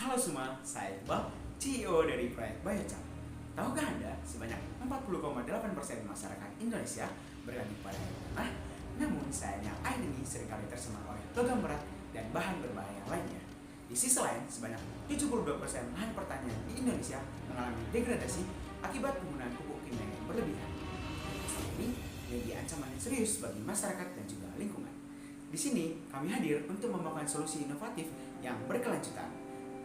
Halo semua, saya Iqbal, CEO dari proyek Biochar. Tahukah Anda, sebanyak 40,8% masyarakat Indonesia bergantung pada air tanah, namun sayangnya air ini seringkali tercemar oleh logam berat dan bahan berbahaya lainnya. Di sisi lain, sebanyak 72% lahan pertanian di Indonesia mengalami degradasi akibat penggunaan pupuk kimia yang berlebihan. Masalah ini menjadi ancaman yang serius bagi masyarakat dan juga lingkungan. Di sini, kami hadir untuk membawakan solusi inovatif yang berkelanjutan.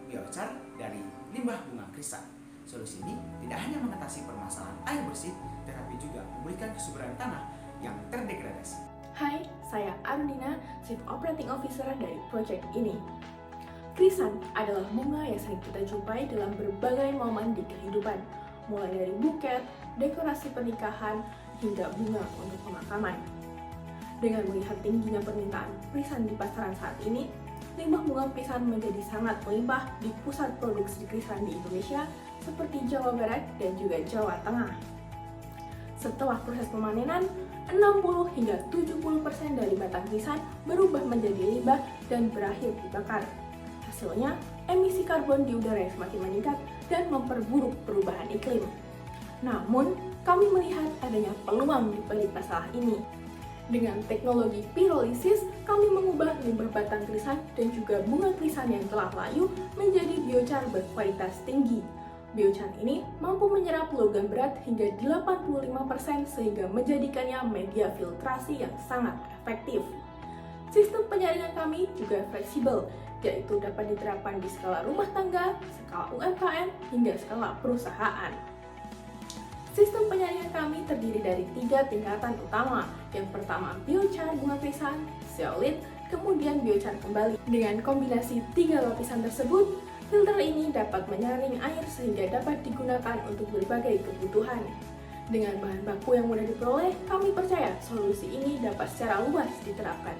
Biochar dari limbah bunga krisan. Solusi ini tidak hanya mengatasi permasalahan air bersih, tetapi juga memulihkan kesuburan tanah yang terdegradasi. Hai, saya Arundina, Chief Operating Officer dari proyek ini. Krisan adalah bunga yang sering kita jumpai dalam berbagai momen di kehidupan, mulai dari buket, dekorasi pernikahan, hingga bunga untuk pemakaman. Dengan melihat tingginya permintaan krisan di pasaran saat ini, limbah bunga krisan menjadi sangat melimpah di pusat produksi krisan di Indonesia seperti Jawa Barat dan juga Jawa Tengah. Setelah proses pemanenan, 60 hingga 70% dari batang krisan berubah menjadi limbah dan berakhir dibakar. Hasilnya, emisi karbon di udara yang semakin meningkat dan memperburuk perubahan iklim. Namun, kami melihat adanya peluang di balik masalah ini. Dengan teknologi pirolisis, kami mengubah limbah batang krisan dan juga bunga krisan yang telah layu menjadi biochar berkualitas tinggi. Biochar ini mampu menyerap logam berat hingga 85% sehingga menjadikannya media filtrasi yang sangat efektif. Sistem penyaringan kami juga fleksibel, yaitu dapat diterapkan di skala rumah tangga, skala UMKM, hingga skala perusahaan. Sistem penyaringan kami terdiri dari 3 tingkatan utama. Yang pertama, biochar bunga krisan, zeolit, kemudian biochar kembali. Dengan kombinasi 3 lapisan tersebut, filter ini dapat menyaring air sehingga dapat digunakan untuk berbagai kebutuhan. Dengan bahan baku yang mudah diperoleh, kami percaya solusi ini dapat secara luas diterapkan.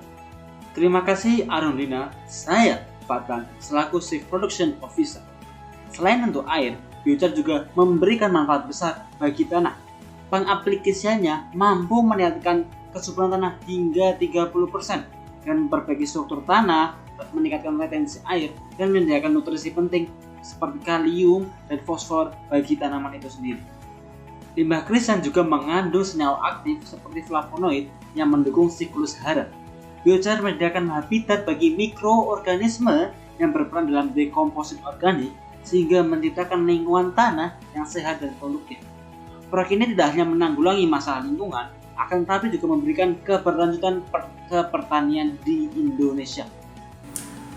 Terima kasih Arundina, saya Fatan selaku Chief Production Officer. Selain untuk air, biochar juga memberikan manfaat besar bagi tanah. Pengaplikasiannya mampu meningkatkan kesuburan tanah hingga 30% dengan memperbaiki struktur tanah, meningkatkan retensi air, dan menyediakan nutrisi penting seperti kalium dan fosfor bagi tanaman itu sendiri. Limbah krisan juga mengandung senyawa aktif seperti flavonoid yang mendukung siklus hara. Biochar menyediakan habitat bagi mikroorganisme yang berperan dalam dekomposisi organik sehingga menciptakan lingkungan tanah yang sehat dan produktif. Proyek ini tidak hanya menanggulangi masalah lingkungan, akan tetapi juga memberikan keberlanjutan ke pertanian di Indonesia.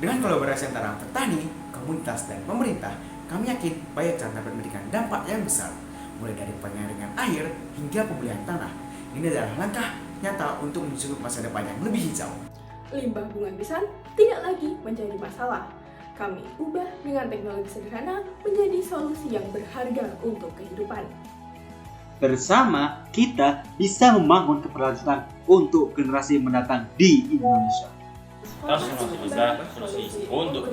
Dengan kolaborasi antara petani, komunitas, dan pemerintah, kami yakin Biochar dapat memberikan dampak yang besar, mulai dari penyaringan air hingga pemulihan tanah. Ini adalah langkah nyata untuk menuju masa depan yang lebih hijau. Limbah bunga krisan tidak lagi menjadi masalah. Kami ubah dengan teknologi sederhana menjadi solusi yang berharga untuk kehidupan. Bersama, kita bisa membangun keberlanjutan untuk generasi mendatang di Indonesia. Transformasi besar solusi untuk